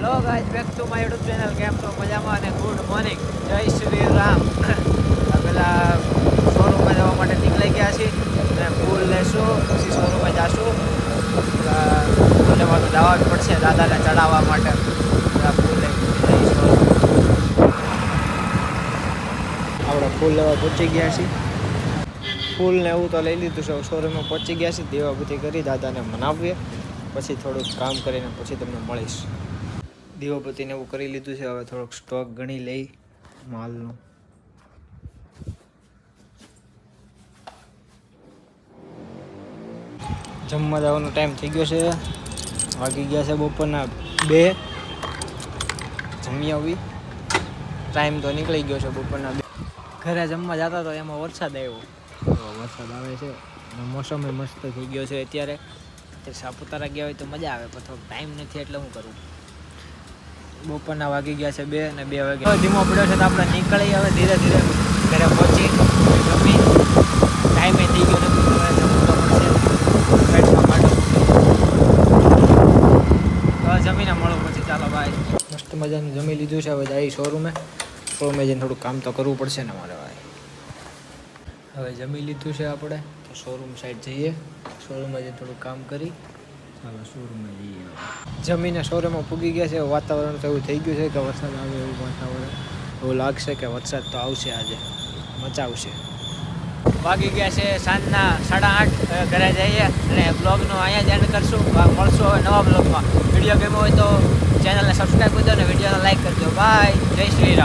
Hello guys, back to my YouTube channel. કેમ છો? મજામાં અને ગુડ મોર્નિંગ. જય શ્રી રામ. પેલા શોરૂમમાં જવા માટે નીકળી ગયા છીએ અને ફૂલ લેશું, પછી શોરૂમમાં જઈશું. ફૂલમાં તો જવા જ પડશે દાદાને ચડાવવા માટે. ફૂલ લઈ જઈશું. આપણે ફૂલ લેવા પહોંચી ગયા છીએ. ફૂલ ને એવું તો લઈ લીધું છે. શોરૂમમાં પહોંચી ગયા છીએ. દીવાબત્તી કરી દાદાને મનાવીએ, પછી થોડુંક કામ કરીને પછી તમને મળીશ. દીવાબત્તીને એવું કરી લીધું છે. હવે થોડોક સ્ટોક ગણી લઈ માલનો. જમવા જવાનો ટાઈમ થઈ ગયો છે. વાગી ગયા છે બપોરના 2. જમી આવી. ટાઈમ તો નીકળી ગયો છે બપોરના 2. ઘરે જમવા જતા તો એમાં વરસાદ આવ્યો. વરસાદ આવે છે અને મોસમ મસ્ત થઈ ગયો છે. અત્યારે સાપુતારા ગયા હોય તો મજા આવે, પણ થોડોક ટાઈમ નથી એટલે હું કરું. બપોરના વાગી ગયા છે 2 અને 2 વાગે ધીમો પડ્યો છે તો આપણે નીકળી હવે ધીરે ધીરે ઘરે પહોંચી જમી. ટાઈમે થઈ ગયો નથી, હવે જમવું તો પડશે. પેટમાં કાઢો હવે જમીને મળો પછી. ચાલો ભાઈ, મસ્ત મજાનું જમી લીધું છે. હવે જઈ શોરૂમે જઈને થોડું કામ તો કરવું પડશે ને મારે ભાઈ. હવે જમી લીધું છે આપણે તો શોરૂમ સાઈડ જઈએ. શોરૂમમાં જઈને થોડું કામ કરી ચાલો શોરૂમમાં જઈએ. જમીને શોરૂમમાં પૂગી ગયા છે. વાતાવરણ તો એવું થઈ ગયું છે કે વરસાદ આવે એવું વાતાવરણ. એવું લાગશે કે વરસાદ તો આવશે, આજે મચાવશે. વાગી ગયા છે સાંજના 8:30. ઘરે જઈએ અને બ્લોગનો અહીંયા જ એન્ડ કરશું. મળશું હવે નવા બ્લોગમાં. વિડીયો ગમ્યો હોય તો ચેનલને સબસ્ક્રાઈબ કરજો અને વિડીયોને લાઈક કરજો. બાય, જય શ્રી રામ.